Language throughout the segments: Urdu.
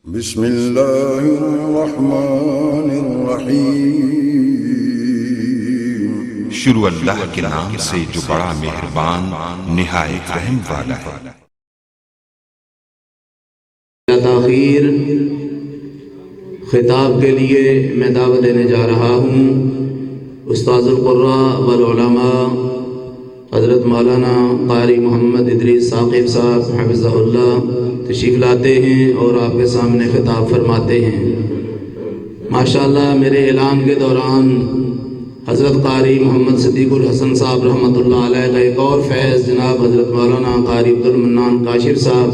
بسم اللہ الرحمن الرحیم۔ شروع اللہ کے نام سے جو بڑا مہربان نہایت رحم والا ہے۔ تاخیر خطاب کے لیے میں دعوت دینے جا رہا ہوں استاذ القراء والعلماء حضرت مولانا قاری محمد ادریس ثاقب صاحب حفظہ اللہ تشریف لاتے ہیں اور آپ کے سامنے خطاب فرماتے ہیں۔ ماشاءاللہ میرے اعلان کے دوران حضرت قاری محمد صدیق الحسن صاحب رحمۃ اللہ علیہ کا ایک اور فیض جناب حضرت مولانا قاری عبدالمنان کاشف صاحب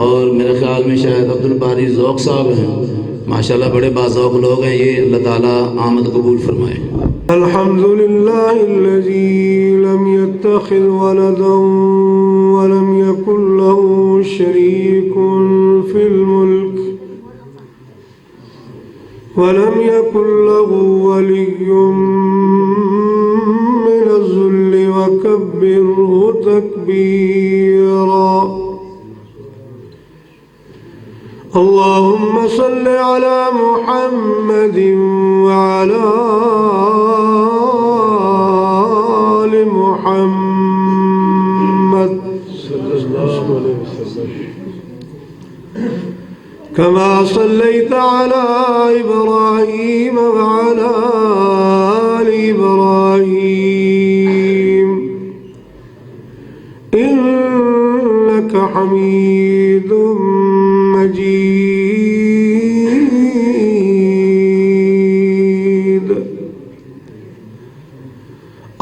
اور میرے خیال میں شاید عبدالباری ذوق صاحب ہیں، ماشاءاللہ بڑے باذوق لوگ ہیں، یہ اللہ تعالیٰ آمد قبول فرمائے۔ الحمد لله الذي لم يتخذ ولدا ولم يكن له شريك في الملك ولم يكن له ولي من الذل وكبره تكبيرا۔ اللهم صل على محمد وعلى آل محمد كما صليت على إبراهيم وعلى آل إبراهيم إنك حميد مجيد۔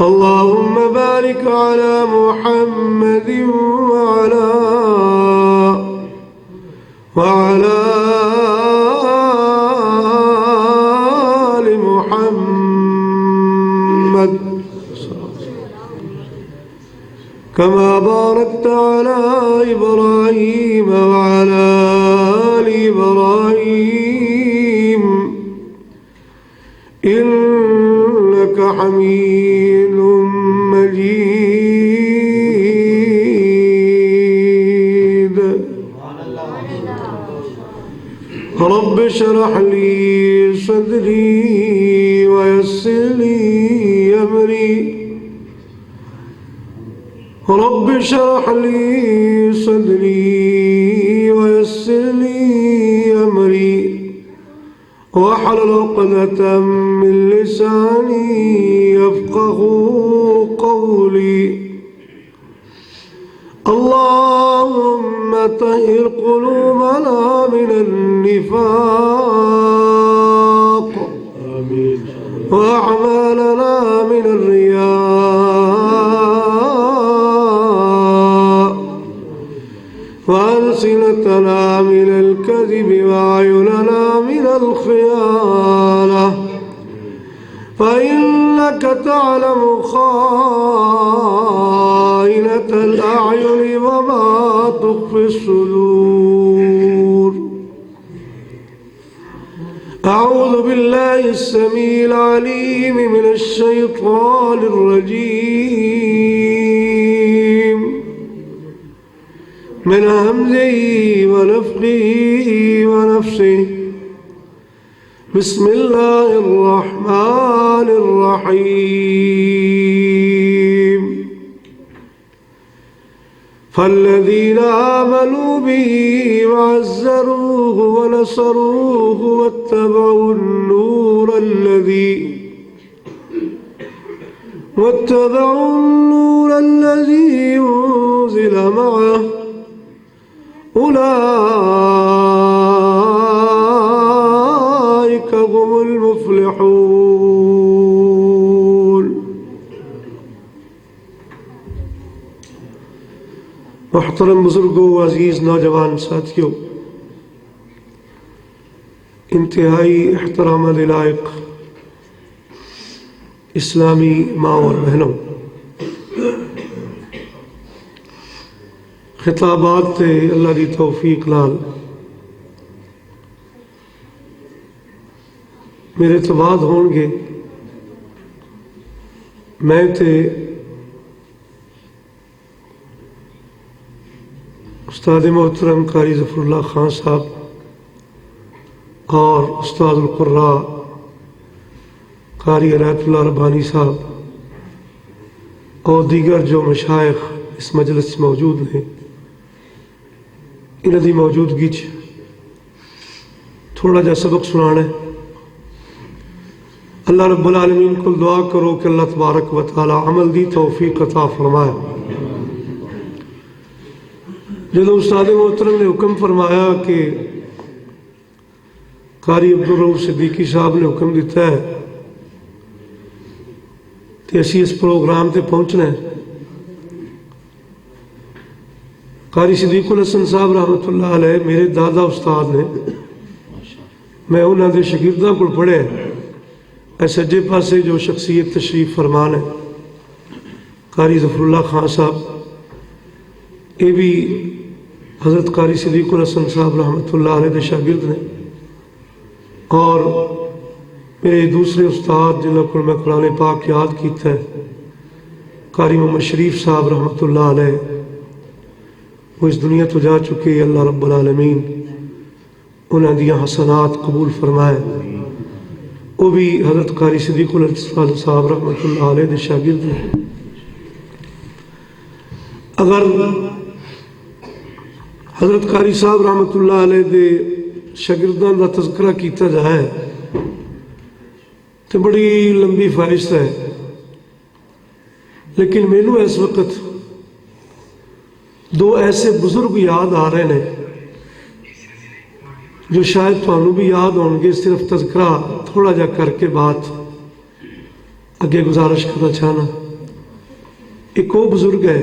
اللهم بارك على محمد وعلى آل محمد كما باركت على إبراهيم وعلى آل إبراهيم إنك حميد مجيد۔ رب اشرح لي صدري ويسر لي أمري رب اشرح لي صدري ويسر لي أمري واحلل عقدة من لساني يفقهوا قولي۔ اللهم طهر قلوبنا من النفاق وأعمالنا من الرياء وألسنتنا من الكذب وأعيننا من الخيانة فإنك تعلم خائنة الأعين وما تخفي الصدور۔ أعوذ بالله السميع العليم من الشيطان الرجيم من همزه ونفخه ونفسه۔ بسم الله الرحمن الرحيم۔ فالذين آمنوا به وعزروه ونصروه واتبعوا النور الذي أنزل معه أولئك هم المفلحون۔ محترم بزرگوں، عزیز نوجوان ساتھیوں، انتہائی احترام لائق اسلامی ماں اور بہنوں، خطابات تے اللہ دی توفیق نال میرے تو بعد ہون گے، میں تے استاد محترم قاری ظفر اللہ خان صاحب اور استاد القراء قاری عنایت اللہ ربانی صاحب اور دیگر جو مشائخ اس مجلس موجود ہیں، انہاں دی موجودگی تھوڑا جا سبق سنانا ہے۔ اللہ رب العالمین کو دعا کرو کہ اللہ تبارک و تعالی عمل دی توفیق عطا فرمائے۔ جب استاد محترم نے حکم فرمایا کہ قاری عبدالرؤف صدیقی صاحب نے حکم دیتا ہے کہ اسی اس پروگرام تے پہنچنا ہے، قاری صدیق الحسن صاحب رحمۃ اللہ علیہ میرے دادا استاد نے، میں انہوں نے شاگرداں کو پڑھے اے سجے پاسے جو شخصیت تشریف فرمان ہے قاری ظفر اللہ خان صاحب، یہ بھی حضرت قاری صدیق الحسن صاحب رحمۃ اللہ علیہ کے شاگرد نے، اور میرے دوسرے استاد جنہوں کو میں قرآن پاک یاد کیتا ہے قاری محمد شریف صاحب رحمۃ اللہ علیہ، وہ اس دنیا تو جا چکے، اللہ رب العالمین انہوں نے حسنات قبول فرمائے۔ وہ بھی حضرت قاری صدیق الحسن صاحب رحمۃ اللہ علیہ کے شاگرد ہیں۔ اگر حضرت قاری صاحب رحمۃ اللہ علیہ کے شاگردان کا تذکرہ کیتا جائے تو بڑی لمبی فہرست ہے، لیکن مینوں اس وقت دو ایسے بزرگ یاد آ رہے ہیں جو شاید تھانوں بھی یاد ہوں گے، صرف تذکرہ تھوڑا جا کر کے بات اگے گزارش کرنا چاہنا۔ ایک وہ بزرگ ہے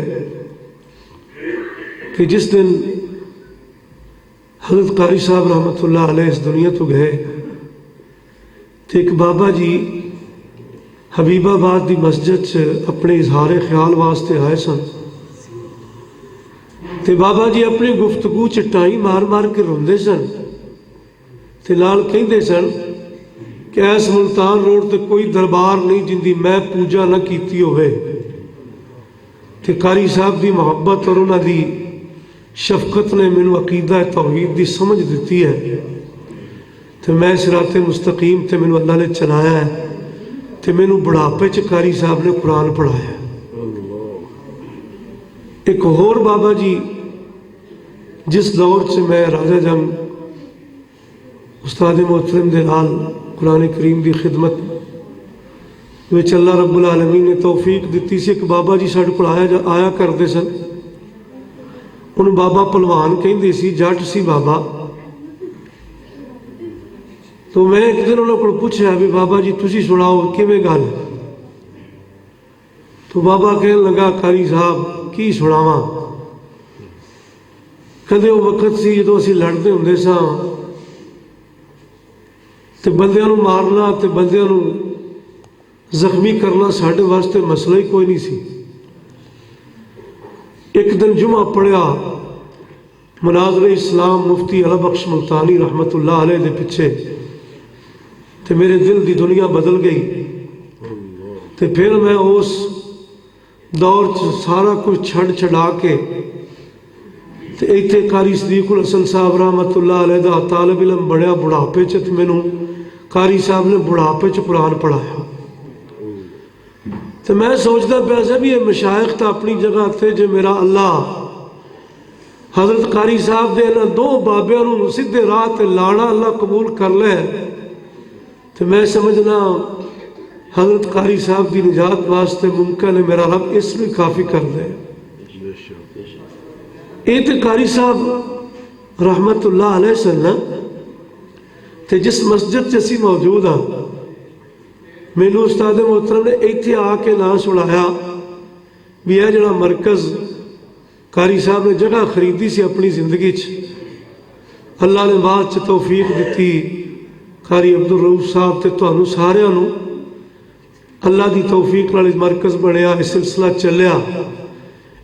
کہ جس دن حضرت قاری صاحب رحمۃ اللہ علیہ اس دنیا تو گئے تو ایک بابا جی حبیب آباد دی مسجد سے اپنے اظہار خیال واسطے آئے سن، تو بابا جی اپنی گفتگو چٹائی مار مار کے روندے سن، تے نال کہندے سن کہ ایس ملتان روڈ تے کوئی دربار نہیں جن دی میں پوجا نہ کیتی ہوئے، تے قاری صاحب دی محبت اور انہاں دی شفقت نے مینوں عقیدہ توحید دی سمجھ دیتی ہے، تے میں صراط مستقیم تے مینوں اللہ نے چلایا ہے، تے مینوں بڑھاپے چ قاری صاحب نے قرآن پڑھایا۔ ایک اور بابا جی جس دور سے میں راجہ جنگ استاد محترم دے نال قرآن کریم دی خدمت وچ اللہ رب العالمین نے توفیق دیتی سی، ایک بابا جی ساڈے کول آیا کرتے سن، انہوں بابا پلوان کہندے سی، جٹ سی بابا۔ تو میں ایک دن انہوں کو پوچھا بھی بابا جی تسی سناؤ کیویں گل ہے؟ تو بابا کہنے لگا قاری صاحب کی سناواں، کدے وہ وقت سی جدو اسی لڑتے ہوندے ساں تے بندیاں نو مارنا تے بندیاں نو زخمی کرنا ساڈے واسطے مسئلہ ہی کوئی نہیں سی۔ ایک دن جمعہ پڑھیا مناظر اسلام مفتی علی بخش ملتانی رحمت اللہ علیہ دے پیچھے، تے میرے دل دی دنیا بدل گئی، تے پھر میں اس دور سارا کچھ چھڑ چھڑا کے تے ایتھے قاری صدیق الحسن صاحب رحمت اللہ علیہ دا طالب علم بڑھیا، بڑھاپے چ مینوں قاری صاحب نے بڑھاپے چ قرآن پڑھایا۔ تو میں سوچتا پیا سا بھی یہ مشائخ تا اپنی جگہ تھے، جو میرا اللہ حضرت قاری صاحب دے نہ دو بابیاں نو سیدھے راہ تے لانا اللہ قبول کر لے، تو میں سمجھنا حضرت قاری صاحب دی نجات واسطے ممکن ہے میرا رب اس میں کافی کر دے۔ یہ تو قاری صاحب رحمت اللہ علیہ وسلم تے جس مسجد سے اسی موجود ہاں، مینوں استاد محترم نے ایتھے آ کے نہ سنایا بھی یہ جڑا مرکز قاری صاحب نے جگہ خریدی سی اپنی زندگی چ، اللہ نے بعد چ توفیق دیتی، قاری عبدالرؤف صاحب تے تانوں ساریاں نوں اللہ دی توفیق نال مرکز بنیا، اس سلسلہ چلیا۔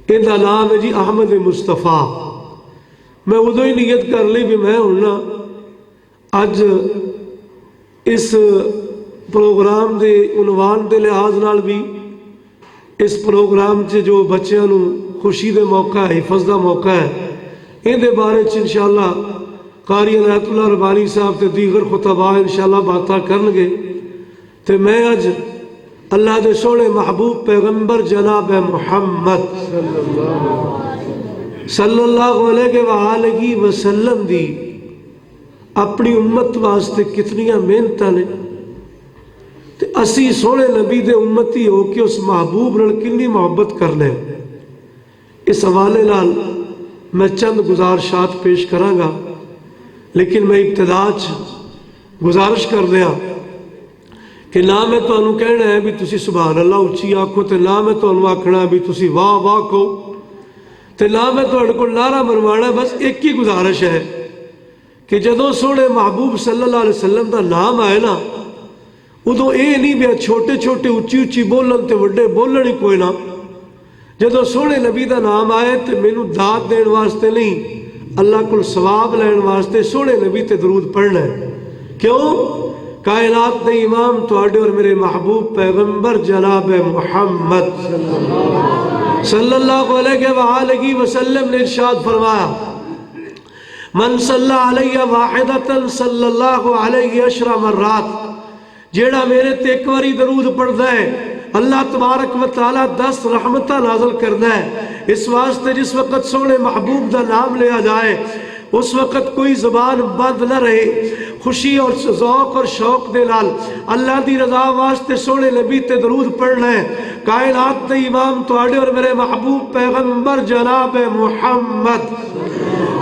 ان دا نام ہے جی احمد مصطفیٰ۔ میں ادو ہی نیت کر لی بھی میں ہونا اج اس پروگرام دے عنوان دے لحاظ نال بھی اس پروگرام سے جو بچیاں نوں خوشی دے موقع ہے، حفظ دا موقع ہے، ان دے بارے انشاءاللہ قاری عنایت اللہ ربانی صاحب تے دیگر خطباء انشاءاللہ باتاں کرنگے تے میں اج اللہ دے سونے محبوب پیغمبر جناب محمد صلی اللہ علیہ وآلہ وسلم دی اپنی امت واسطے کتنیاں محنتاں نے تے اسی سونے نبی دے امتی ہو کے اس محبوب نال کنی محبت کر لیں. اس حوالے نال میں چند گزارشات پیش کراں گا، لیکن میں ابتدا گزارش کر دیا کہ نہ میں تانوں کہنا ہے بھی تسی سبحان اللہ اچھی آکھو تے نہ میں تانوں آکھنا بھی تسی واہ واہ کہو تے نہ میں تہاڈے کول نعرہ مروانا. بس ایک ہی گزارش ہے کہ جدوں سونے محبوب صلی اللہ علیہ وسلم دا نام آئے نا ادو یہ نہیں بھی چھوٹے چھوٹے اچھی اچھی بولن تے وڈے بولن ہی کوئی نہ. جدو سونے نبی دا نام آئے تے مینوں داد دین واسطے نہیں، اللہ کو ثواب لین واسطے سونے نبی تے درود پڑھنا ہے. کیوں؟ کائنات دے امام تواڈے اور میرے محبوب پیغمبر جناب محمد صلی اللہ علیہ وآلہ وسلم نے ارشاد فرمایا من صلی علیہ واحدتا صلی اللہ علیہ 10 مرات، جیڑا میرے تے ایک واری درود پڑھدا ہے اللہ تبارک و تعالیٰ 10 رحمتہ نازل کردا ہے. اس واسطے جس وقت سونے محبوب دا نام لیا جائے اس وقت کوئی زبان بند نہ رہے، خوشی اور ذوق اور شوق دے نال اللہ دی رضا واسطے سونے نبی تے درود پڑھنا ہے. کائنات دے امام تواڈے اور میرے محبوب پیغمبر جناب محمد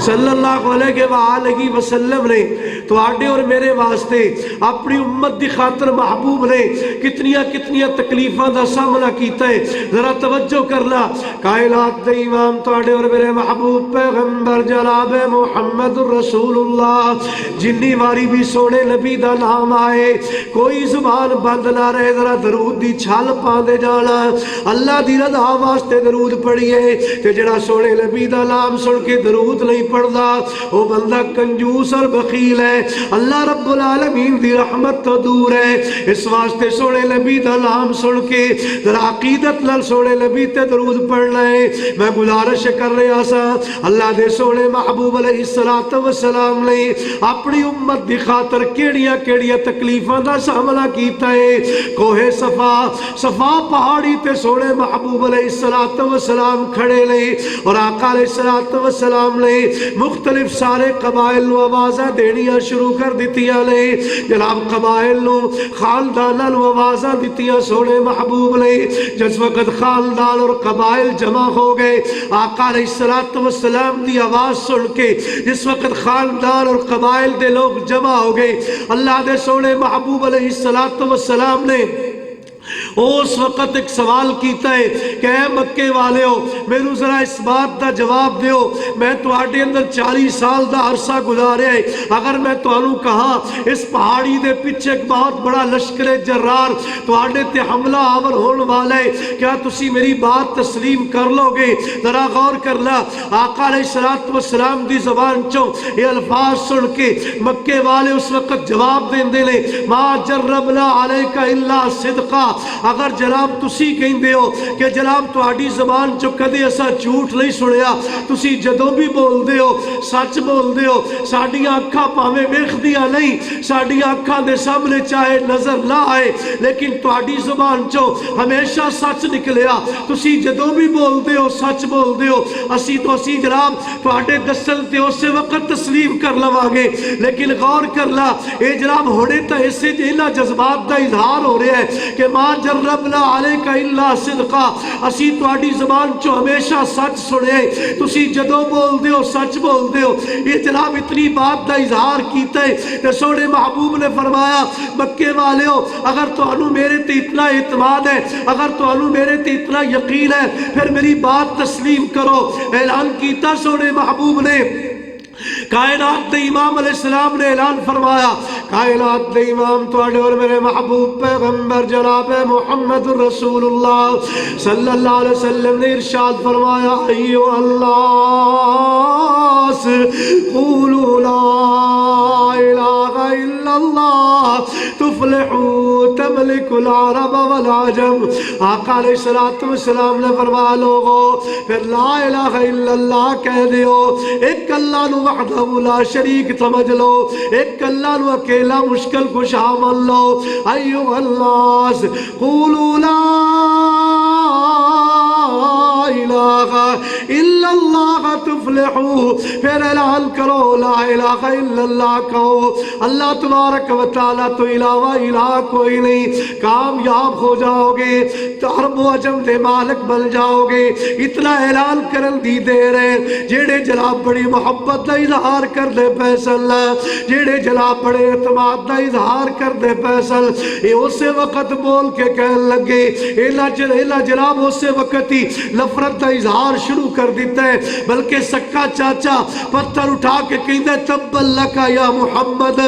صلی اللہ علیہ وآلہ وسلم نے تواڈے اور میرے واسطے اپنی امت دی خاطر محبوب نے کتنیاں تکلیفاں دا سامنا کیتا ہے. ذرا توجہ کرنا، کائنات دے امام تواڈے اور میرے محبوب پیغمبر جناب محمد رسول اللہ جنی واری بھی سونے نبی دا نام آئے کوئی زبان بند نہ رہے، ذرا درود دی چھال پاندے جانا، اللہ دی رضا واسطے درود پڑھیے. تے جڑا سونے نبی دا نام سن کے درود نہیں پڑھدا وہ بندہ کنجوس اور بخیل ہے، اللہ رب العالمین دی رحمت تو دور ہے. اس واسطے سونے نبی دا نام سن کے ذرا عقیدت نال سونے نبی تے درود پڑھنا ہے. میں گزارش کر رہا سا اللہ دے سونے محبوب علیہ السلام نے اپنی امت دی خاطر کیڑیاں تکلیفاں دا سامنا کیتا ہے. کوہ صفا پہاڑی تے سونے محبوب علیہ السلام کھڑے لے اور آقا علیہ السلام نے مختلف سارے قبائل نو آوازاں دینیاں شروع کر دیتیاں نے. جناب قبائل نو خانداناں نو آوازاں دیتیاں سونے محبوب نے. جس وقت خاندان اور قبائل جمع ہو گئے آقا علیہ السلام دی آواز سن کے جس وقت خاندان اور قبائل دے لوگ جمع ہو گئے اللہ دے سونے محبوب علیہ السلام نے اس وقت ایک سوال کیتا ہے کہ اے مکے والے ہو میرے ذرا اس بات دا جواب دیو، میں تواڈے اندر 40 سال دا عرصہ گزاریا ہے، اگر میں تانوں کہاں اس پہاڑی دے پیچھے ایک بہت بڑا لشکر جرار تواڈے تے حملہ آور ہون والا ہے، کیا تسی میری بات تسلیم کر لو گے؟ ذرا غور کرنا، آقا علیہ السلام دی زبان چوں یہ الفاظ سن کے مکے والے اس وقت جواب دیندے نے ما جربنا علیک الا صدقا. اگر جناب تسی کہندے ہو کہ جناب تہاڈی زبان چوں کدے ایسا جھوٹ نہیں سنیا، تسی جدوں بھی بول دے ہو سچ بول دے ہو، ساڈیاں اکھاں پاویں ویکھدیاں نہیں، ساڈیاں اکھاں دے سامنے چاہے نظر نہ آئے لیکن تہاڈی زبان چوں ہمیشہ سچ نکلیا، تسی جدوں بھی بول دے ہو سچ بول دے ہو، اسی جناب تہاڈے دسن تے اسی وقت تسلیم کر لواں گے. لیکن غور کرنا اے جناب ہونے تا ایسے جہاں جذبات دا اظہار ہو رہا ہے کہ ما جربنا علیک الا صدقا، اسی تواڈی زبان چوں ہمیشہ سچ سنے، تسی جدوں بول دے ہو سچ بول دے ہو. یہ جناب اتنی بات دا اظہار کیتا ہے کہ سونے محبوب نے فرمایا مکے والے ہو اگر تانوں میرے تے اتنا اعتماد ہے، اگر تانوں میرے تے اتنا یقین ہے پھر میری بات تسلیم کرو. اعلان کیتا سونے محبوب نے، کائنات دے امام علیہ السلام نے اعلان فرمایا، کائنات دے امام تواڈے اور میرے محبوب پیغمبر جناب محمد رسول اللہ صلی اللہ علیہ وسلم نے ارشاد فرمایا ایو الناس قولوا لا الہ الا اللہ تفلحوا ملک العرب والعجم. آقا علیہ الصلوۃ والسلام نے فرمایا لوگو پھر لا الہ الا اللہ کہہ دیو. ایک اللہ نو وحدہ لا شریک سمجھ لو, ایک اللہ نو اکیلا مشکل کشا من لو. ایھا الناس قولوا لا الہ الا اللہ تفلحوا. پھر اعلان کرو لا الہ الا اللہ کہو. اللہ تبارک و تعالیٰ تو علاوہ الہ کوئی نہیں, کامیاب ہو جاؤ گے, عرب و عجم دے مالک بن جاؤ گے. اتنا اعلان کرن دی دیر ہے جیڑے جناب بڑی محبت دا اظہار کر دے فیصل, جیڑے جناب بڑے اعتماد دا اظہار کر دے فیصل, یہ اسے وقت بول کے کہن لگے ایلا جناب اسے وقت ہی نفرت دا اظہار شروع کر دیتا ہے. بلکہ سکا چاچا پتھر اٹھا کے کہتا ہے تبا لکا یا محمد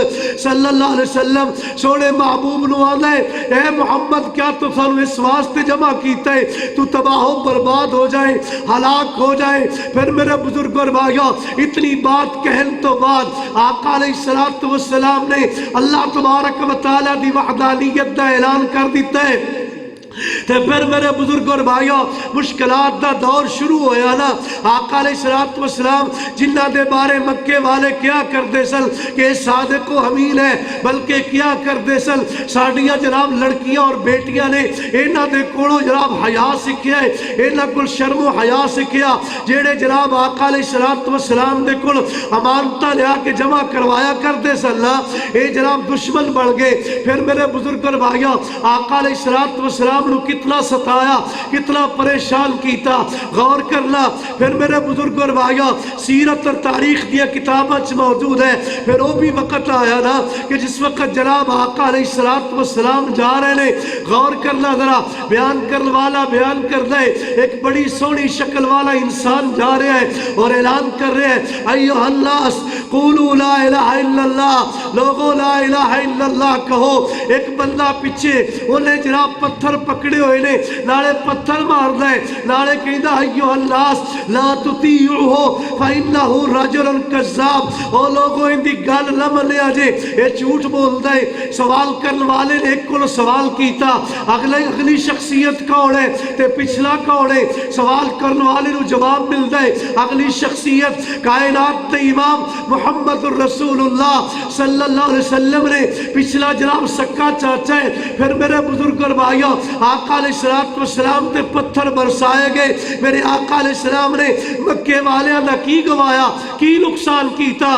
صلی اللہ علیہ وسلم. سونے محبوب نو آدھا ہے اے محمد کیا تو سانو اس واسطے جمع کیتا ہے تو تباہ و برباد ہو جائے, ہلاک ہو جائے. پھر میرے بزرگ اور بھائیو اتنی بات کہن تو بعد آقا علیہ الصلوۃ والسلام نے اللہ تبارک و تعالیٰ دی وحدانیت دا اعلان کر دیتا ہے. تے پھر میرے بزرگ اور بھائیو مشکلات دا دور شروع ہویا نا. آقا علیہ الصلوۃ والسلام جنہ دے بارے مکے والے کیا کردے سن کہ صادق و امین ہے, بلکہ کیا کردے سن ساڈیاں جناب لڑکیاں اور بیٹیاں نے انہاں دے کولوں جناب حیا سکھیا ہے, انہاں کول شرم و حیا سکھیا. جیڑے جناب آقا علیہ الصلوۃ والسلام دے کول امانتاں لیا کے جمع کروایا کردے سن نا, اے جناب دشمن بن گئے. پھر میرے بزرگ اور بھائیو آقا علیہ الصلوۃ والسلام نو کتنا ستایا, کتنا پریشان کیتا, غور کرنا. پھر میرے بزرگ اور بھائیو سیرت اور تاریخ دیا کتاباں موجود ہے. پھر وہ بھی وقت آیا نا کہ جس وقت جناب آقا علیہ الصلوۃ والسلام جا رہے ہیں. غور کرنا ذرا, بیان کرنے والا بیان کر دے ایک بڑی سونی شکل والا انسان جا رہا ہے اور اعلان کر رہے ہیں ایھا الناس قولوا لا الہ الا اللہ, لوگو لا الہ الا اللہ کہو. ایک بندہ پیچھے انہیں جناب پتھر پکڑے ہوئے نے, نالے پتھر مار دے, نالے کہندا ایھا الناس لا تطیعوہ فإنہ رجل کذاب. او لوگوں ان دی گل نہ منیا جے, اے جھوٹ بول دے. سوال کرنے والے نے ایک کو سوال کیتا, اگلی شخصیت کون ہے تے پچھلا کون ہے, سوال کرنے والے نو جواب مل دے اگلی شخصیت کائنات دے امام محمد الرسول اللہ صلی اللہ علیہ وسلم نے, پچھلا جناب سکا چاچا ہے. پھر میرے بزرگ اور بھائیو آقا علیہ الصلوۃ والسلام تے پتھر برسائے گئے. میرے آقا علیہ السلام نے مکے والیاں دا کی گوایا, کی نقصان کیتا.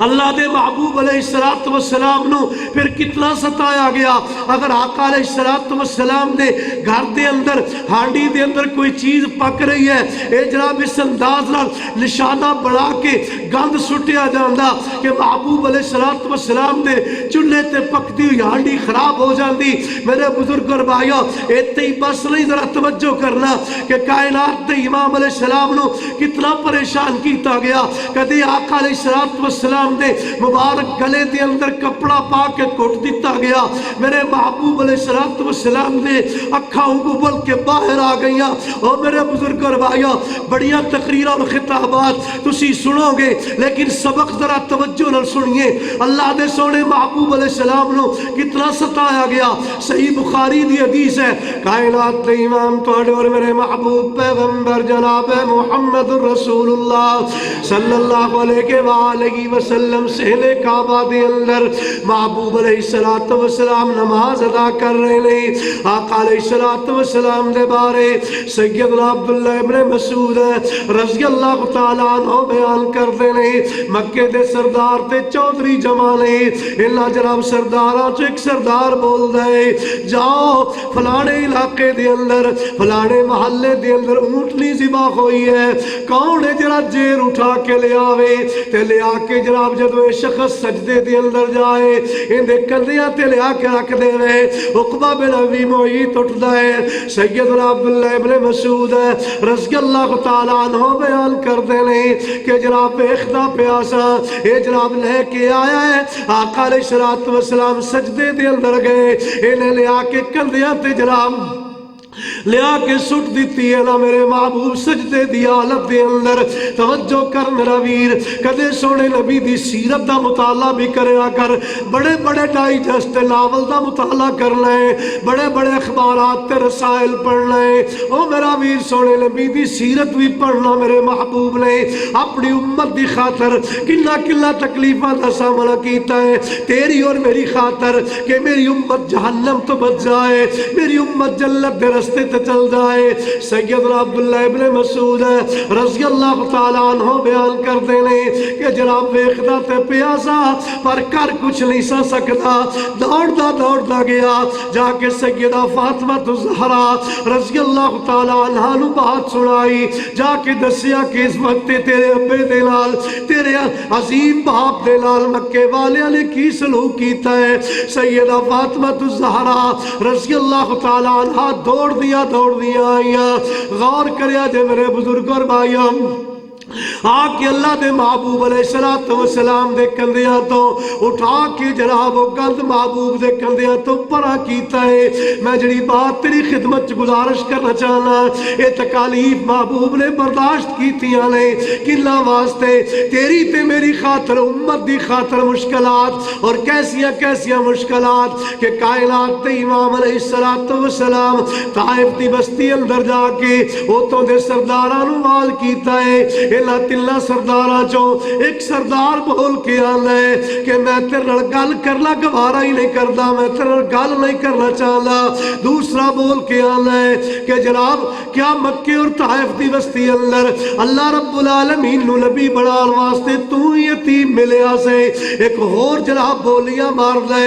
اللہ دے محبوب علیہ الصلوۃ والسلام نو پھر کتنا ستایا گیا. اگر آقا علیہ الصلوۃ والسلام دے گھر دے اندر ہانڈی دے اندر کوئی چیز پک رہی ہے, اے جناب اس انداز نال نشانہ بنا کے گند سٹیا جاندا کہ محبوب علیہ الصلوۃ والسلام دے چولہے تے پکتی ہوئی ہانڈی خراب ہو جاندی. میرے بزرگ اور بھائیو ایتھے ہی بس نہیں, ذرا توجہ کرنا کہ کائنات دے امام علیہ السلام نو کتنا پریشان کیتا گیا. کدی آقا علیہ الصلوۃ والسلام دے مبارک گلے دے اندر کپڑا پا کے کٹ دیتا گیا. میرے محبوب علیہ الصلوۃ والسلام دے اکھاں ابل کے باہر آ گئیاں. اور میرے بزرگ اور بھائیو بڑیاں تقریراں اور خطابات تسی سنو گے, لیکن سبق ذرا توجہ نال سنیے. اللہ دے سونے محبوب علیہ السلام نو کتنا ستایا گیا. صحیح بخاری دی حدیث ہے, کائنات دے امام تواڈے اور میرے محبوب پیغمبر جناب محمد رسول اللہ صلی اللہ علیہ وآلہ وسلم سہلے کعبہ دے اندر محبوب علیہ الصلوۃ والسلام نماز ادا کر رہے ہیں. آقا علیہ الصلوۃ والسلام دے بارے سیدنا عبداللہ ابن مسعود رضی اللہ تعالیٰ عنہ بیان کرتے ہیں مکے دے سردار تے چودھری جمع نے. اللہ جناب سرداراں چ ایک سردار بول دے جاؤ فلانے علاقے دے اندر فلانے محلے دے اندر اونٹنی ذبح ہوئی ہے, کون ہے جرا جیر اٹھا کے لے آوے. تے لے آ کے جناب جدو یہ شخص سجدے دے اندر جائے ان دے کندیاں تے لے آ کے رکھ دے وے. عقبہ بن ابی معیط اٹھدا ہے, سیدنا عبداللہ ابن مسعود رضی اللہ تعالیٰ عنہ بیان کردے نے کہ جناب اخدا پیاسا اے جناب لے کے آیا ہے. آقا علیہ الصلوۃ والسلام سجدے دے اندر گئے, انہیں لے آ کے کندیاں تے جناب لیا کے سٹ دیتی ہے نا میرے محبوب سجدے دی حالت دے اندر. توجہ کر میرا ویر, کدے سونے نبی دی سیرت دا مطالعہ بھی کریا کر. بڑے بڑے ڈائجسٹ ناول دا مطالعہ کرنا ہے, بڑے بڑے اخبارات تے رسائل پڑھنا ہے. او میرا ویر سونے نبی دی سیرت بھی پڑھنا. میرے محبوب نے اپنی امت دی خاطر کنا کنا تکلیفاں دا سامنا کیتا ہے تیری اور میری خاطر, کہ میری امت جہنم تو بچ جائے, میری امت جنت دے رستے تے چل جائے. سیدنا عبداللہ ابن مسعود رضی اللہ تعالیٰ عنہ بیان کر دینے کہ جناب ویکھدا تے پیاسا پر کر کچھ نہیں سا سکتا. دوڑدا گیا, جا کے سیدہ فاطمہ الزہرا رضی اللہ تعالیٰ عنہ نو بات سنائی. جا کے دسیا کہ اس وقت تیرے ابے دے نال, تیرے عظیم باپ دے نال مکے والے نے کی سلوک کیتا ہے. سیدہ فاطمہ الزہرا رضی اللہ تعالیٰ عنہ دوڑ دیا آئیاں. غور کریا جے میرے بزرگ اور بھائیوں, آکے اللہ دے محبوب علیہ السلام دے کندیاں تو اٹھا کے جناب و گند محبوب دے کندیاں تو پرا کیتا ہے. میں جڑی بات تیری خدمت گزارش کرنا چاہنا, اے تکالیف محبوب نے برداشت کیتیاں نے کلا واسطے تیری تے میری خاطر, امت دی خاطر مشکلات, اور کیسیاں مشکلات کہ کائنات تے امام علیہ السلام طائف دی بستی اندر جا کے اوتوں دے سرداراں نو وال کیتا ہے. اللہ تلہ سرداراں چوں ایک سردار بول کے آنا ہے کہ میں تیرے گل کرنا گوارا ہی نہیں کردا, میں تیرے گل نہیں کرنا چاہتا. دوسرا بول کے آنا ہے کہ جناب کیا مکے اور طائف دی بستی اندر اللہ رب العالمین نو نبی بنان واسطے تو یتیم ملیا سے. ایک اور جناب بولیاں مار دے.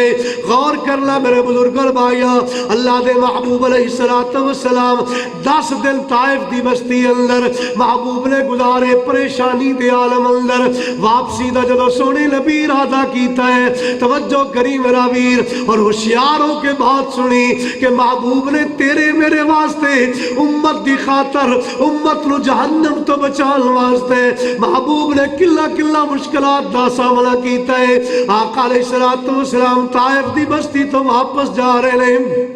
غور کرنا میرے بزرگ اور بھائیاں, اللہ دے محبوب علیہ السلام 10 دن طائف دی بستی اندر محبوب نے گزارے پریشانی دے عالم اندر. واپسی دا جدو سونے نبی ارادہ کیتا ہے, توجہ کری میرا ویر اور ہوشیاروں کے بات سنی کہ محبوب نے تیرے میرے واسطے امت دی خاطر, امت نو جہنم تو بچان واسطے محبوب نے کلا مشکلات دا سامنا کیتا ہے. آقا علیہ السلام طائف دی بستی تو واپس جا رہے ہیں.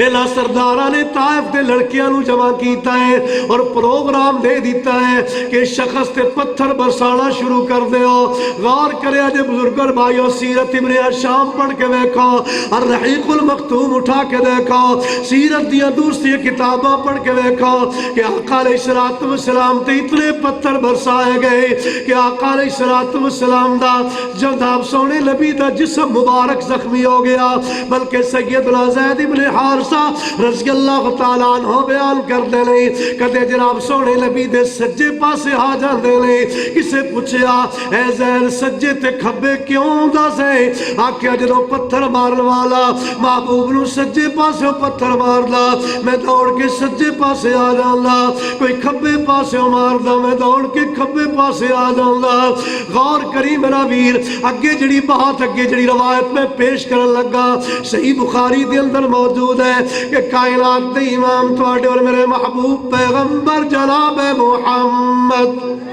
ایلا سردارہ نے طائف دے لڑکیاں نو جمع کیتا ہے اور پروگرام دے دیتا ہے کہ شخص تے پتھر برسانا شروع کر دے ہو. غور کرے آجے بزرگ اور بھائیو, سیرت ابن شام پڑھ کے دیکھو, الرحیق المختوم اٹھا کے دیکھو, سیرت دیا دوسری کتاباں پڑھ کے دیکھو کہ آقا علیہ السلام تے اتنے پتھر برسائے گئے کہ آقا علیہ السلام دا جناب سونے نبی دا جسم مبارک زخمی ہو گیا. بلکہ سیدنا زید ابن حارثہ رضی اللہ تعالیٰ عنہ بیان کر دے لیں کہتے جناب سونے نبی دے سجے پاسے آ جان دے لیں. کسے پوچھیا اے زین سجے تے کھبے کیوں دا سے؟ آکھیا جدو پتھر مارن والا محبوب نو سجے پاسے پتھر مار دا, میں دوڑ کے سجے پاسے آ جانا, کوئی کھبے پاسے مار دا, میں دوڑ کے کھبے پاسے آ جانا. غور کری میرا ویر, اگے جڑی بات اگے جڑی روایت میں پیش کرن لگا صحیح بخاری دے اندر موجود ہے کہ کائنات دے امام تواڈے اور میرے محبوب پیغمبر جناب محمد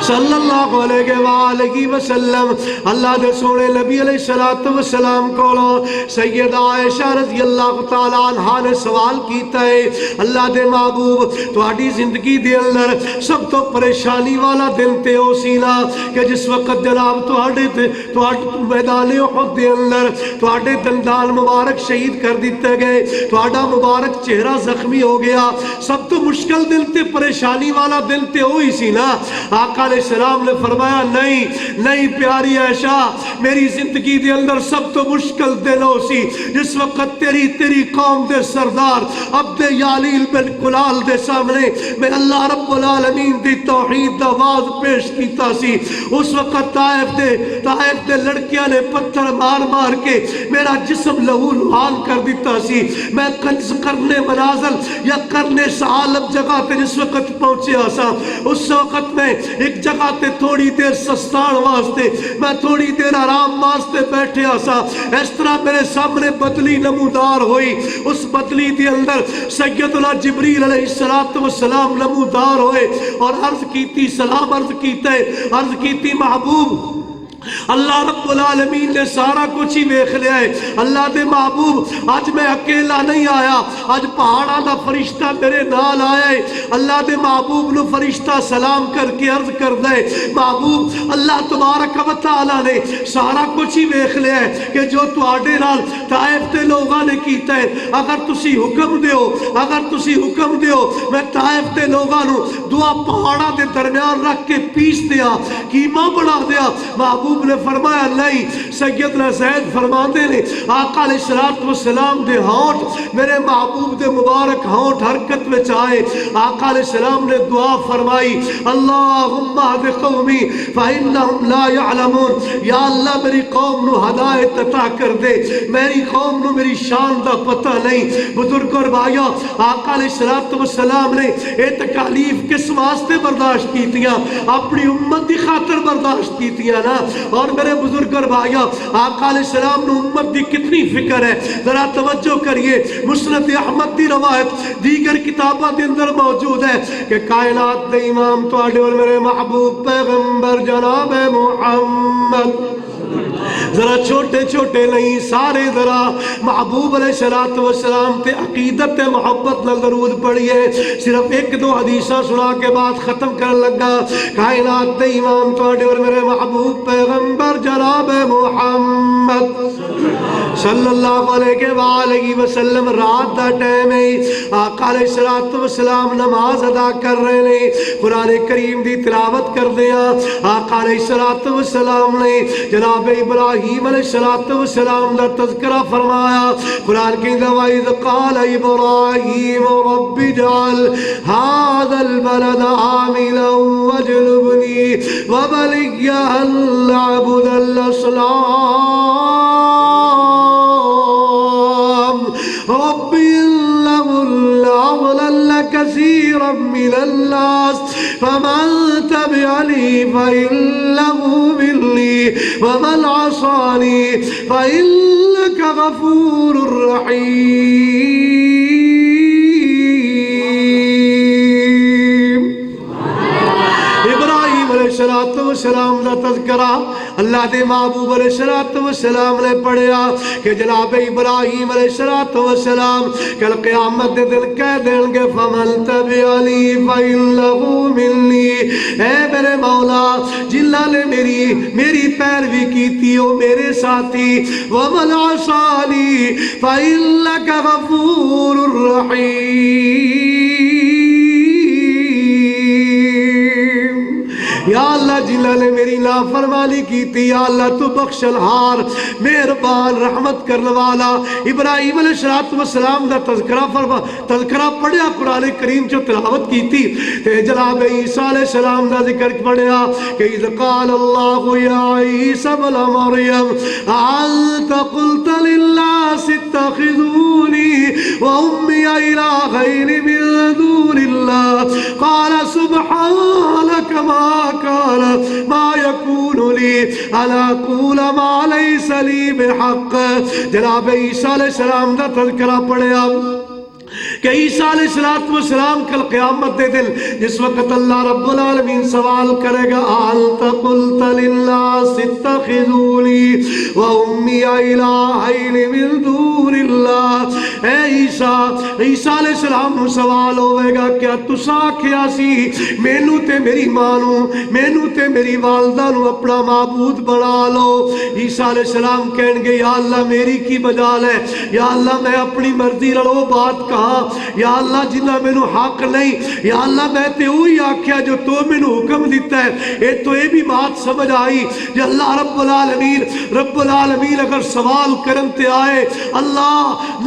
صلی اللہ علیہ وآلہ وسلم اللہ دے سونے نبی علیہ السلام کو سیدہ عائشہ رضی اللہ تعالیٰ عنہ نے سوال کیتا ہے, اللہ دے محبوب تواڈی زندگی دے اندر سب تو پریشانی والا دن تے او سینا کہ جس وقت جناب تواڈے میدان احد دے اندر تواڈے دندان مبارک شہید کر دیتے گئے, تواڈا مبارک چہرہ زخمی ہو گیا. سب تو مشکل دن تے پریشانی والا دن تے ہوئی سی نا. آقا علیہ السلام نے فرمایا نہیں پیاری عائشہ, میری زندگی دے اندر سب تو مشکل دن ہو سی جس وقت تیری قوم دے سردار عبد یالیل بن کلال دے سامنے میں اللہ رب العالمین دی توحید دا آواز پیش کیتا سی. اس وقت طائف دے لڑکیاں نے پتھر مار کے میرا جسم لہو لہان کر دیتا سی. میں کرنے منازل یا کرنے سعالب جگہ تے جس وقت پہنچیا سا, اس وقت میں ایک جگہ تے تھوڑی دیر سستان واسطے, میں تھوڑی دیر آرام واسطے بیٹھے آسا. اس طرح میرے سامنے بدلی نمودار ہوئی. اس بدلی دے اندر سیدنا جبریل علیہ السلام نمودار ہوئے اور عرض کیتی سلام عرض کیتے محبوب اللہ رب العالمین نے سارا کچھ ہی ویکھ لیا ہے۔ اللہ دے محبوب آج میں اکیلا نہیں آیا، آج پہاڑاں دا فرشتہ میرے نال آیا ہے۔ اللہ دے محبوب نو فرشتہ سلام کر کے عرض کر دے محبوب اللہ تبارک و تعالی نے سارا کچھ ہی ویکھ لیا ہے کہ جو تواڈے نال طائف دے لوگاں نے کیتا ہے، اگر تسی حکم دیو، اگر تسی حکم دیو میں طائف دے لوگاں نو دعا پہاڑاں دے درمیان رکھ کے پیس دیا، قیمہ بنا دیا۔ محبوب نے فرمایا نہیں۔ سیدنا زید فرماندے نے آقا علیہ السلام دے ہونٹ میرے محبوب دے مبارک ہونٹ حرکت میں آئے۔ آقا علیہ السلام نے دعا فرمائی اللہم اہد قومی فإنہم لا يعلمون، یا اللہ میری قوم نو ہدایت عطا کر دے، میری قوم نو میری شان دا پتہ نہیں۔ بزرگ اور بھائیو آقا علیہ السلام نے اے تکالیف کس واسطے برداشت کیتیاں؟ اپنی امت دی خاطر برداشت کیتیاں نا۔ اور میرے بزرگ اور بھائیو آقا علیہ السلام نے امت دی کتنی فکر ہے، ذرا توجہ کریے۔ مسند احمد دی روایت دیگر کتاباں دے اندر موجود ہے کہ کائنات دے امام تواڈے اور میرے محبوب پیغمبر جناب محمد ذرا چھوٹے چھوٹے نہیں سارے ذرا محبوب علیہ السلام تے عقیدت تے محبت نال درود پڑھیے۔ صرف ایک دو حدیثاں سنا کے بعد ختم کرن لگا۔ کائنات دے امام تواڈے اور میرے محبوب پیغمبر جناب محمد صلی اللہ علیہ وسلم رات دا ٹائم ہے، آقا علیہ السلام نماز ادا کر رہے ہیں، قرآن کریم دی تلاوت کر دیا۔ آقا علیہ السلام نے جناب ابراہیم علیہ السلام دا تذکرہ فرمایا۔ قرآن کی وَإِذْ قَالَ إِبْرَاهِيمُ رَبِّ اجْعَلْ هَذَا الْبَلَدَ آمِنًا وَاجْنُبْنِي وَبَنِيَّ أَن نَّعْبُدَ الْأَصْنَامَ رَبِّ إِنَّهُنَّ أَضْلَلْنَ كَثِيرًا مِّنَ النَّاسِ فَمَن تَبِعَنِي فَإِنَّهُ مِنِّي وَمَنْ عَصَانِي فَإِنَّكَ غَفُورٌ رَحِيمٌ۔ ابراہیم علیہ السلام دا تذکرہ اللہ دے محبوب علیہ السلام نے پڑھیا کہ جناب ابراہیم علیہ السلام کل قیامت دے دن کہہ دیں گے فَمَن تَبِعَنِي فَإِنَّهُ مِنِّي، اے میرے مولا جنہاں نے میری پیروی کی تھی وہ میرے ساتھی، وَمَنْ عَصَانِي فَإِنَّكَ غَفُورٌ رَحِيمٌ۔ یا اللہ جنہاں نے میری نافرمانی کی تھی، یا اللہ تو بخشنہار مہربان رحمت کرنے والا۔ ابراہیم علیہ السلام دا تذکرہ پڑھیا، قرآن کریم جو تلاوت کی تھی تے جناب عیسیٰ علیہ السلام دا ذکر پڑھیا کہ اذ قال اللہ یا عیسیٰ ابن مریم انت قلت للناس اتخذونی وأمی الہین من دون اللہ قال سبحانک ما يكون لي أن أقول ما ليس لي بحق۔ جناب عیسیٰ علیہ السلام دا تذکرہ پڑھیا کہ عیسیٰ علیہ السلام کل قیامت دے دن جس وقت اللہ رب العالمین سوال کرے گا انت قلت للناس اتخذونی وأمی الہین من دون اللہ، اے عیسیٰ علیہ السلام سوال ہوئے گا کیا تسا کیا سی مینو تے میری مانو مینو تے میری والدہ نو اپنا معبود بنا لو۔ عیسیٰ علیہ السلام کہیں گے یا اللہ میری کی مجال ہے، یا اللہ میں اپنی مرضی لڑو بات کہاں، یا اللہ جنہ میں نو حق نہیں، یا اللہ میں تے ہوئی آکھیا جو تو میں نو حکم دیتا ہے۔ اے تو اے بھی بات سمجھ آئی کہ اللہ رب العالمین اگر سوال کرن تے آئے، اللہ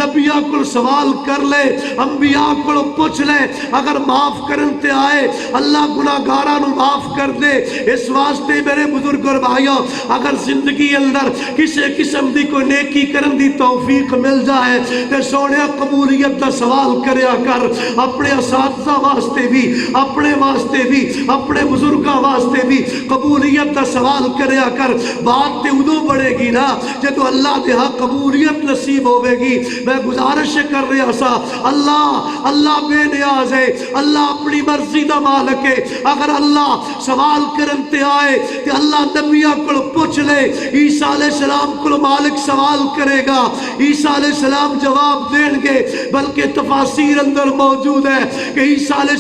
نبیہ کو سوال کر لے، انبیاء کو پوچھ لے، اگر معاف کرن تے آئے اللہ گناہگاراں نو معاف کر دے۔ اس واسطے میرے بزرگ اور بھائیوں اگر زندگی اندر کسی قسم دی کوئی نیکی کرن دی توفیق مل جائے تے سونے قبولیت دا سوال کریا کر، اپنے اساتذہ واسطے بھی، اپنے واسطے بھی، اپنے بزرگاں واسطے بھی قبولیت دا سوال کریا کر۔ بات تے ادو بڑھے گی نا جدو اللہ دے ہاں قبولیت نصیب ہوے گی۔ میں گزارش کر رہا سا، اللہ بے نیاز ہے، اللہ اپنی مرضی دا مالک ہے۔ اگر اللہ سوال کرن تے آئے تے اللہ نبیاں کو پوچھ لے، عیسیٰ علیہ السلام کو مالک سوال کرے گا، عیسیٰ علیہ السلام جواب دیں گے۔ بلکہ تفاسیر اندر موجود ہے کہ عیسیٰ علیہ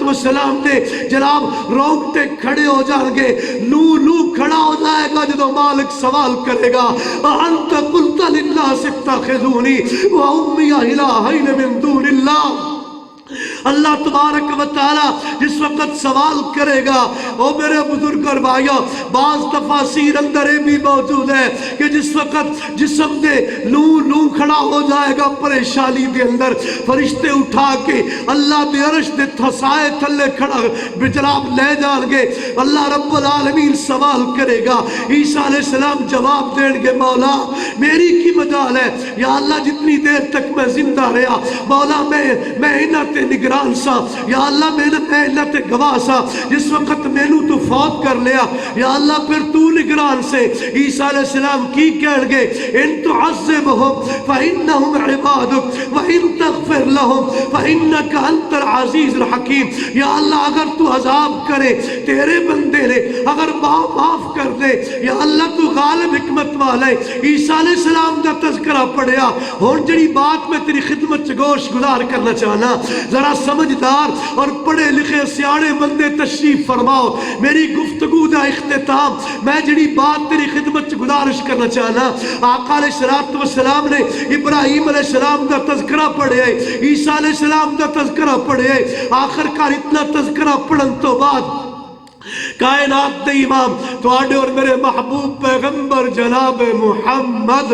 السلام نے جناب رونگٹے کھڑے ہو جائیں گے، لو کھڑا ہو جائے گا جدو مالک سوال کرے گا، وَأَنْتَ قُلْتَ لِلنَّاسِ اتَّخِذُونِي وَأُمِّيَ إِلَٰهَيْنِ مِن دُونِ اللَّهِ۔ اللہ تبارک و تعالی جس وقت سوال کرے گا، او میرے بزرگ اور بھائیوں، بعض تفاسیر اندر بھی موجود ہے کہ جس وقت جسم دے لو کھڑا ہو جائے گا پریشانی دے اندر، فرشتے اٹھا کے اللہ دے عرش دے تھسائے تھلے کھڑا جناب لے جان گے۔ اللہ رب العالمین سوال کرے گا، عیسیٰ علیہ السلام جواب دیں گے، مولا میری کی مجال ہے یا اللہ، جتنی دیر تک میں زندہ رہا مولا میں انہاں تے نگران سا، یا اللہ میں انہاں تے گواہ سا، جس وقت مینوں تو فوت کر لیا یا اللہ پھر تو نگران سے۔ عیسیٰ علیہ السلام کی کہیں گے، ان تعذبہم فإنہم عبادک وإن تغفر لہم فإنک انت العزیز الحکیم۔ یا اللہ اگر تو عذاب کرے تیرے بندے نے، اگر معاف کر دے یا اللہ تو غالب حکمت والے۔ عیسیٰ علیہ السلام دا تذکرہ پڑھیا، ہون جڑی بات میں تیری خدمت گوش گزار کرنا چاہنا، ذرا سمجھدار اور پڑھے لکھے سیاڑے بندے تشریف فرماؤ۔ میری گفتگو دا اختتام میں جڑی بات تیری خدمت گزارش کرنا چاہنا، آقا علیہ السلام نے ابراہیم علیہ السلام دا تذکرہ پڑھے، عیسیٰ علیہ السلام دا تذکرہ پڑھے، آخر کار اتنا تذکرہ پڑھن تو بعد کائنات دے امام تواڈے اور میرے محبوب پیغمبر جناب محمد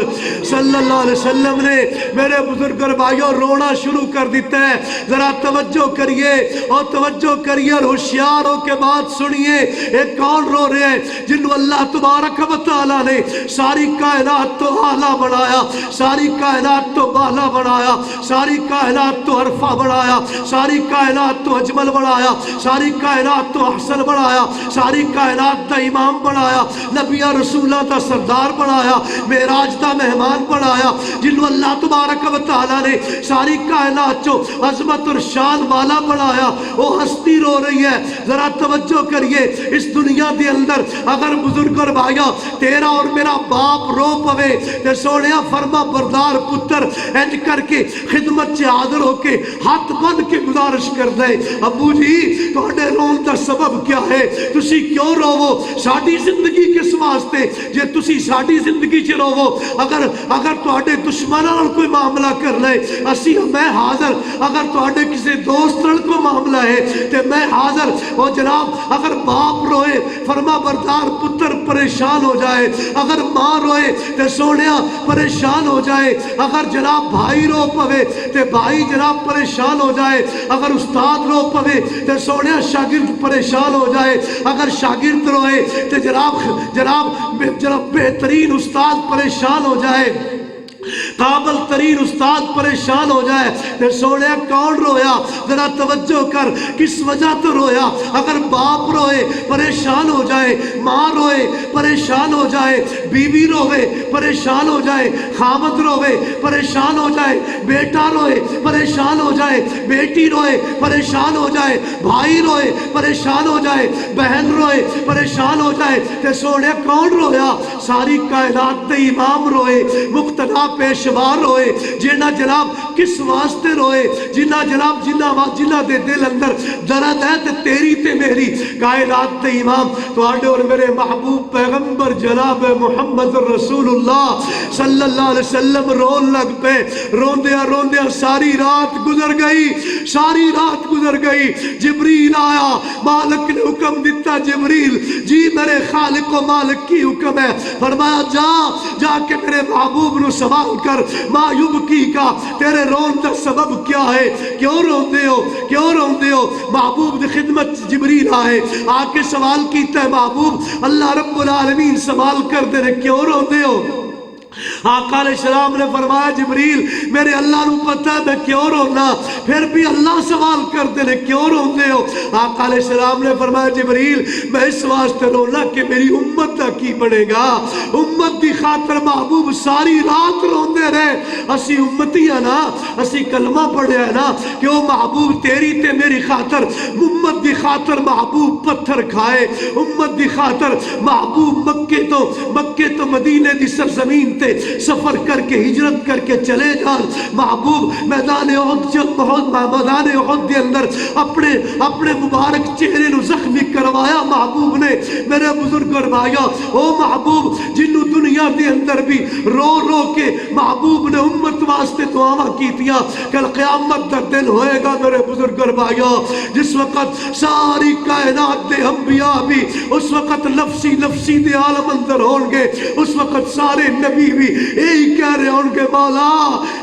صلی اللہ علیہ وسلم نے میرے بزرگ اور بھائیوں رونا شروع کر دیتا ہے۔ ذرا توجہ کریے اور توجہ کریے اور ہوشیار ہو کے بات سنیے۔ ایک کون رو رہے ہیں جنہوں اللہ تبارک و تعالی نے ساری کائنات تو اعلیٰ بنایا، ساری کائنات تو بالا بنایا، ساری کائنات تو عرفہ بنایا، ساری کائنات تو اجمل بنایا، ساری کائنات تو احسن بنایا، ساری کائنات دا امام بنایا، نبیہ رسولہ دا سردار بنایا، معراج دا مہمان بنایا، جنہوں اللہ تبارک و تعالی نے ساری کائنات جو عظمت اور شان والا بنایا۔ وہ ہستی رو رہی ہے، ذرا توجہ کریے۔ اس دنیا دے اندر اگر بزرگ اور بھائیوں تیرا اور میرا باپ رو پوے تے سونیا فرما بردار پتر انج کر کے خدمت سے حاضر ہو کے ہاتھ بن کے گزارش کر دے، ابو جی تہاڈے رون دا سبب کیا ہے؟ تسی کیوں روو؟ ساڈی زندگی کس واسطے؟ جے تسی ساڈی زندگی چ روو، اگر تواڈے دشمناں نال کوئی معاملہ کر لے اسی میں حاضر، اگر تواڈے کسی دوست نال کوئی معاملہ ہے تے میں حاضر۔ او جناب اگر باپ روئے فرما بردار پتر پریشان ہو جائے، اگر ماں روئے تے سونیا پریشان ہو جائے، اگر جناب بھائی رو پوے تے بھائی جناب پریشان ہو جائے، اگر استاد رو پوے تے سونیا شاگرد پریشان ہو جائے، اگر شاگرد روئے تو جناب بہترین استاد پریشان ہو جائے، قابل ترین استاد پریشان ہو جائے تو سونے کون رویا؟ ذرا توجہ کر، کس وجہ تو رویا؟ اگر باپ روئے پریشان ہو جائے، ماں روئے پریشان ہو جائے، بیوی روئے پریشان ہو جائے، خامد روئے پریشان ہو جائے، بیٹا روئے پریشان ہو جائے، بیٹی روئے پریشان ہو جائے، بھائی روئے پریشان ہو جائے، بہن روئے پریشان ہو جائے تو سونے کون رویا؟ ساری کائنات دے امام روئے، مقتدا پیشوار روئے، جنہ جناب کس واسطے روئے؟ جنہ جناب جنہ دے دل اندر درد ہے تے تیری تے میری کائنات دے امام تواڈے اور میرے محبوب پیغمبر جناب محمد رسول اللہ صلی اللہ علیہ وسلم رون لگ پہ، روندیا ساری رات گزر گئی، ساری رات گزر گئی۔ جبریل آیا، مالک نے حکم دیتا، جبریل جی میرے خالق و مالک کی حکم ہے، فرمایا جا کے میرے محبوب نو سوال کر، ما یبکی کا تیرے رون دا سبب کیا ہے؟ کیوں روندے ہو؟ کیوں روندے ہو؟ محبوب دی خدمت جبریل آئے، آ کے سوال کیتا ہے، محبوب اللہ رب العالمین سوال کر دے رہے کیوں روندے ہو؟ آقا علیہ السلام نے فرمایا جبریل میرے اللہ نو پتہ ہے میں کیوں رونا، پھر بھی اللہ سوال کرتے نے کیوں روندے ہو؟ آقا علیہ السلام نے فرمایا جبریل میں اس واسطے رونا کہ میری امت دا کی بنے گا، امت دی خاطر محبوب ساری رات روندے رہے، اسی امتی ہیں نا، اسی کلمہ پڑھے ہیں نا کہ وہ محبوب تیری تے میری خاطر، امت دی خاطر محبوب پتھر کھائے، امت دی خاطر محبوب مکے تو مدینے دی سرزمین تے سفر کر کے ہجرت کر کے چلے جان، محبوب میدان احد دے اندر اپنے مبارک چہرے نو زخمی کروایا محبوب نے، میرے بزرگ کروایا او محبوب جنو دنیا دے اندر بھی رو رو کے محبوب نے امت واسطے دعاواں کیتیاں، کل قیامت دا دن ہوئے گا میرے بزرگ کروایا جس وقت ساری کائنات دے انبیاء بھی اس وقت لفظی دے عالم اندر ہون گے، اس وقت سارے نبی بھی یہی کہہ رہے ہون گے مولا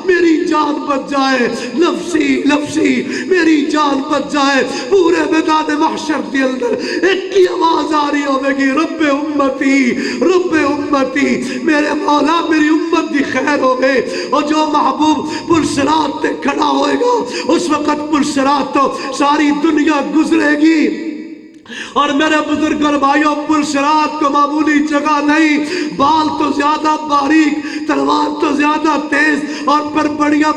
میری جان بچ جائے، لفظی میری جان بچ جائے، پورے میدان محشر کے اندر ایک ہی آواز آ رہی ہوگی گی رب امتی میرے مولا میری امت دی خیر ہو گئے، اور جو محبوب پلسرات تے کھڑا ہوئے گا اس وقت پلسرات تو ساری دنیا گزرے گی، اور میرے بزرگ اور بھائیوں پلسرات کو معمولی جگہ نہیں، بال تو زیادہ باریک، تلوار تو زیادہ تیز، اور پر بڑیاں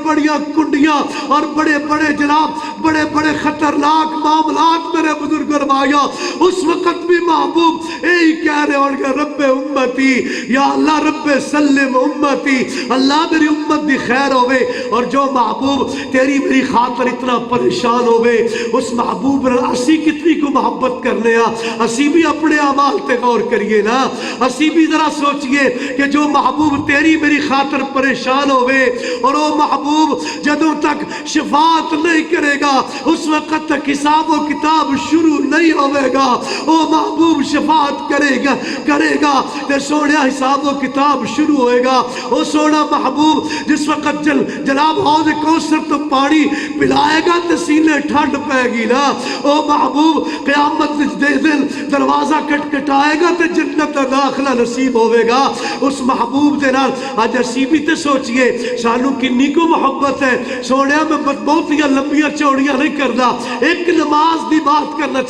کنڈیاں اور بڑے خطرناک معاملات میرے بزرگ اور بھائیوں، اس وقت بھی محبوب یہی کہہ رہے ہوں گے رب امتی، یا اللہ رب سلم امتی، اللہ میری امت دی خیر ہوئے، اور جو محبوب تیری میری خاطر اتنا پریشان ہوئے اس محبوب نے اسی کتنی کو محبت کرنے اسی بھی اپنے اعمال تے غور کریے نا، اسی بھی ذرا سوچئے کہ جو محبوب تیری میری خاطر پریشان ہوئے اور وہ محبوب جدوں تک شفاعت نہیں کرے گا اس وقت تک حساب و کتاب شروع نہیں ہوئے گا، وہ محبوب شفاعت کرے گا تے سوڑیا حساب و کتاب شروع ہوئے گا، وہ سوڑا محبوب جس وقت جناب حوض کوثر تو پانی پلائے گا تے سینے ٹھنڈ پے گی نا، وہ محبوب قیامت دے دن دروازہ کٹائے گا تے جنت داخلہ نصیب ہوئے گا اس محبوب دے نال۔ آج اسی بھی تے سوچئے سانو کنی کو محبت ہے، سوڑیا میں بہت ہی لمبیاں چوڑیاں نہیں کرنا، ایک نماز دی بات کرنا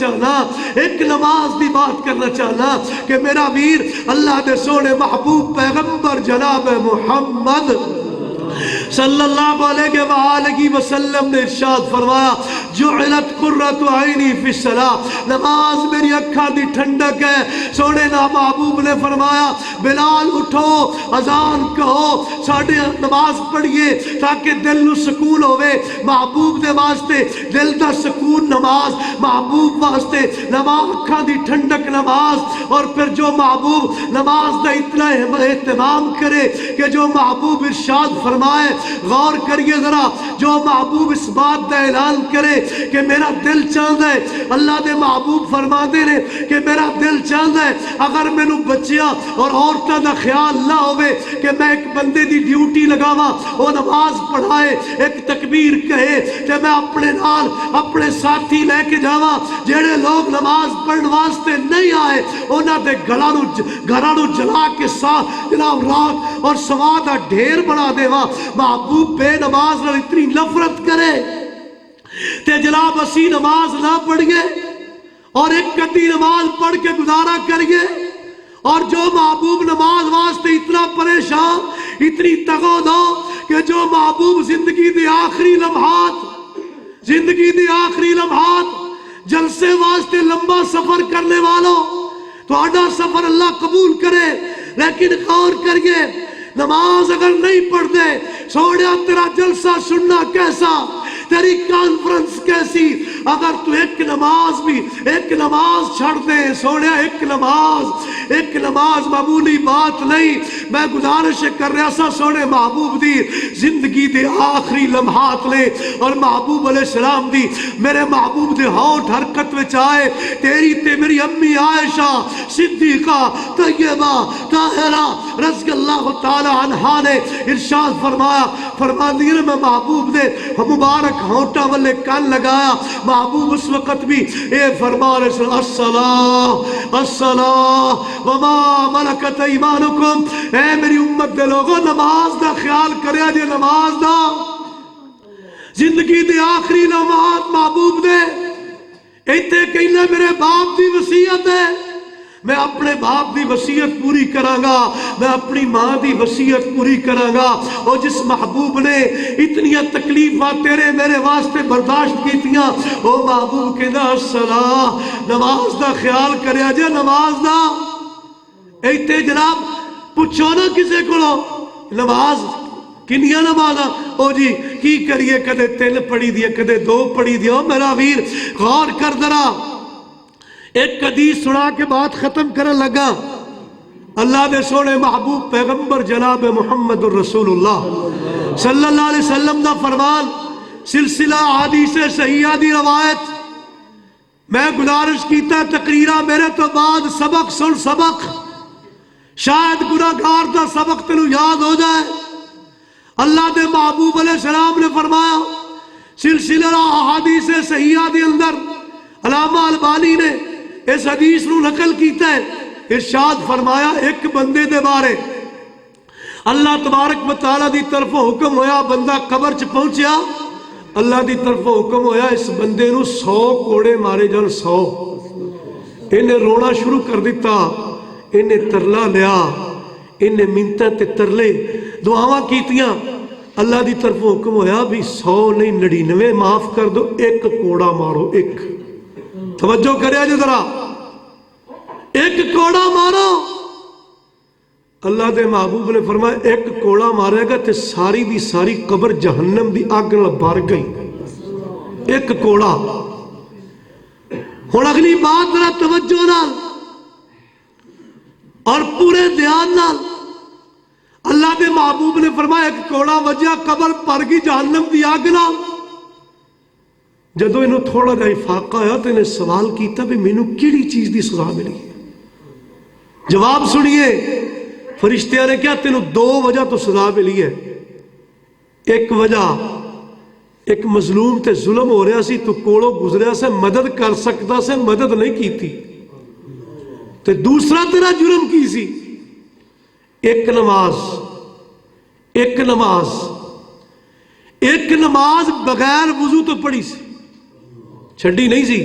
چاہنا کہ میرا ویر اللہ دے سوڑے محبوب پیغمبر جناب محمد صلی اللہ علیہ وآلہ وسلم نے ارشاد فرمایا جعلت قرۃ عینی فی الصلاۃ، نماز میری اکھاں دی ٹھنڈک ہے، سونے نا محبوب نے فرمایا بلال اٹھو اذان کہو ساڈے نماز پڑھیے تاکہ دل نو سکون ہوئے، محبوب دے واسطے دل دا سکون نماز، محبوب واسطے نماز اکھاں دی ٹھنڈک نماز، اور پھر جو محبوب نماز دا اتنا اہتمام کرے کہ جو محبوب ارشاد فرمائے، غور کریے ذرا، جو محبوب اس بات دا اعلان کرے کہ میرا دل چاہتا ہے، اللہ دے محبوب فرما دے رہے کہ میرا دل چاہتا ہے اگر میں نو بچیا اور عورتوں دا خیال نہ ہوئے کہ میں ایک بندے دی ڈیوٹی لگاواں وہ نماز پڑھائے ایک تکبیر کہے کہ میں اپنے نال اپنے ساتھی لے کے جاواں جڑے لوگ نماز پڑھن واسطے نہیں آئے انہاں دے گھراں نو جلا کے جناب راکھ اور سواد دا ڈھیر بنا دیواں، محبوب بے نماز نال اتنی نفرت کرے تے جناب اسی نماز نہ پڑھئے اور ایک کتی نماز پڑھ کے گزارا کریے، اور جو محبوب نماز واسطے اتنا پریشان اتنی تگو دو کہ جو محبوب زندگی دے آخری لمحات جلسے واسطے لمبا سفر کرنے والوں تو آڈا سفر اللہ قبول کرے، لیکن غور کریے نماز اگر نہیں پڑھ دے سوڑیا تیرا جلسہ سننا کیسا، تیری کانفرنس کیسی، اگر تو ایک نماز چھڑ دے سوڑیا ایک نماز معمولی بات نہیں، میں گزارش کر رہا سا سوڑے محبوب دی زندگی دے آخری لمحات لے اور محبوب علیہ السلام دی میرے محبوب دے ہونٹ حرکت وچ آئے، تیری تے میری امی عائشہ صدیقہ طیبہ طاہرہ رضی اللہ تعالی عنہا نے ارشاد فرما دیا میں محبوب دے مبارک ہونٹا والے کان لگایا، محبوب اس وقت بھی اے فرما رہے الصلاة وما ملکت ایمانکم، اے میری امت امت دے لوگوں نماز دا خیال کریا جے نماز دا زندگی دے آخری لمحات محبوب دے ایتھے کہنا میرے باپ دی وصیت ہے میں اپنے باپ دی وصیت پوری کراںگا میں اپنی ماں دی وصیت پوری کراںگا اور جس محبوب نے اتنی تکلیفاں تیرے میرے واسطے برداشت کیتیاں او محبوب کہنا الصلاۃ نماز دا خیال کریا جے نماز دا ایتھے جناب پوچھو نا کسے کولو نماز کنیاں نمازاں او جی کی کریے کدے 3 پڑھی دی کدے 2 پڑھی دی میرا ویر غور کر ذرا ایک حدیث سنا کے بات ختم کرن لگا اللہ دے سونے محبوب پیغمبر جناب محمد الرسول اللہ صلی اللہ علیہ وسلم دا فرمان سلسلہ حدیث صحیحہ دی روایت میں گزارش کیتا تقریرہ میرے تو بعد سبق سن سبق شاید گناہگار دا سبق تینوں یاد ہو جائے اللہ دے محبوب علیہ السلام نے فرمایا سلسلہ حدیث صحیحہ دے اندر علامہ البانی نے اس حدیث نو نقل کیتا ہے ارشاد فرمایا ایک بندے دے بارے اللہ تبارک و تعالیٰ دی طرف حکم ہویا بندہ قبر چ پہنچیا اللہ دی طرف حکم ہویا اس بندے نو 100 کوڑے مارے جان 100 انہیں رونا شروع کر دیتا انہیں ترلا لیا انہیں منتیں تے ترلے دعاواں کیتیاں اللہ دی طرف حکم ہویا بھی 100 نہیں 99 معاف کر دو ایک کوڑا مارو ایک توجہ کریا جو ذرا ایک کوڑا مارو اللہ دے محبوب نے فرمایا ایک کوڑا مارے گا تے ساری دی ساری قبر جہنم دی آگ نال بھر گئی ایک کوڑا ہن اگلی بات ذرا توجہ نال اور پورے دھیان نال اللہ دے محبوب نے فرمایا ایک کوڑا وجہ قبر بھر گئی جہنم دی آگ نال جدو انہوں تھوڑا جا افاقہ آیا تو انہیں سوال کیتا بھی مینوں کیڑی چیز دی سزا ملی جواب سنیے فرشتیاں نے کیا تینوں 2 وجہ تو سزا ملی ہے ایک وجہ ایک مظلوم تے ظلم ہو رہا سی تو کوڑوں گزریا سے مدد کر سکتا سے مدد نہیں کی تھی تے دوسرا تیرا جرم کی سی ایک نماز بغیر وضو تو پڑھی سی چھڑی نہیں سی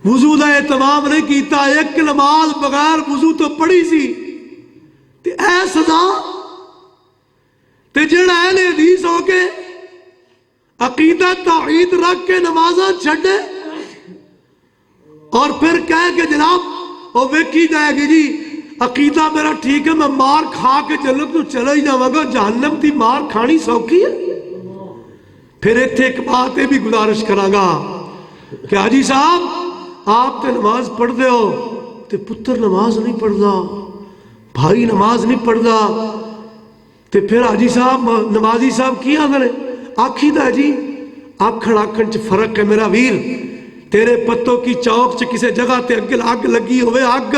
وضو دا اہتمام نہیں کیتا ایک نماز بغیر وضو تو پڑھی سی تے اے سزا تے جڑا اہل حدیث ہو کے عقیدہ توحید رکھ کے نمازاں چھڑے اور پھر کہے کہ جناب وہ ویکھی جائے گی جی عقیدہ میرا ٹھیک ہے میں مار کھا کے جنت تو چلا ہی جاواں گا جہنم دی مار کھانی سوکھی ہے پھر ایتھے ایک بات یہ بھی گزارش کراں گا کہ حاجی صاحب آپ تے نماز پڑھ دے ہو تے پتر نماز نہیں پڑھدا بھائی نماز نہیں پڑھدا تے پھر حاجی صاحب نمازی صاحب کی آندے نے آکھی دا جی آکھن چ فرق ہے میرا ویر تیرے پتوں کی چوک چ کسے جگہ تے اگ لگی ہوئے اگ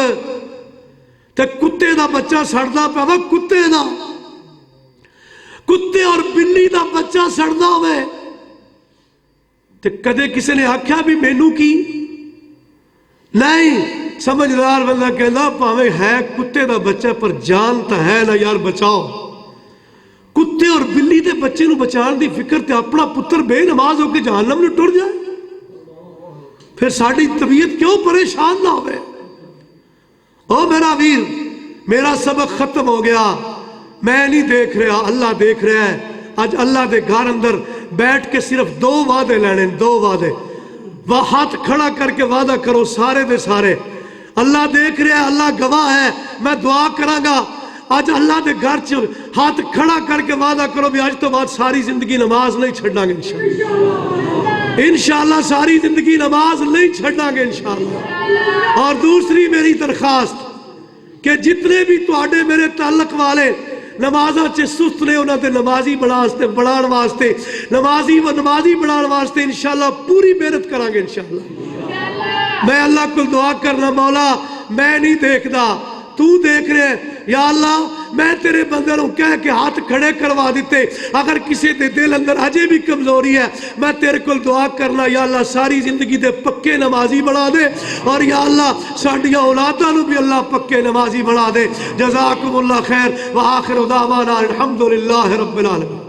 تے کتے دا بچہ سڑدا پیا وا کتے اور بلی دا بچہ سڑدا ہوئے تے کدے کسی نے آکھیا بھی مینوں کی نہیں سمجھدار بندہ کہندا پاویں ہے کتے دا بچہ پر جان تا ہے نا یار بچاؤ کتے اور بلی دے بچے نو بچان دی فکر تے اپنا پتر بے نماز ہو کے جہنم نو ٹر جائے پھر ساڑی طبیعت کیوں پریشان نہ ہوئے او میرا ویر میرا سبق ختم ہو گیا میں نہیں دیکھ رہا اللہ دیکھ رہا ہے آج اللہ دے گھر اندر بیٹھ کے صرف 2 وعدے لینے 2 وعدے وہ ہاتھ کھڑا کر کے وعدہ کرو سارے دے سارے اللہ دیکھ رہا ہے اللہ گواہ ہے میں دعا کراں گا آج اللہ دے گھر ہاتھ کھڑا کر کے وعدہ کرو بھی آج تو بعد ساری زندگی نماز نہیں چھڑنا گے انشاءاللہ ساری زندگی نماز نہیں چھڑنا گے انشاءاللہ اور دوسری میری درخواست کہ جتنے بھی تواڈے میرے تعلق والے نمازاں چے سست نے انہاں تے نمازی بنان واسطے نمازی بنان واسطے انشاءاللہ پوری محنت کراں گے انشاءاللہ میں اللہ کو دعا کرنا مولا میں نہیں دیکھدا تو دیکھ رہے ہیں یا اللہ میں تیرے بندے نوں کہہ کے ہاتھ کھڑے کروا دیتے اگر کسی دے دل اندر اجے بھی کمزوری ہے میں تیرے کول دعا کرنا یا اللہ ساری زندگی دے پکے نمازی بنا دے اور یا اللہ ساڈیاں اولاداں نوں بھی اللہ پکے نمازی بنا دے جزاکم اللہ خیر وآخر دعوانا الحمدللہ رب العالمین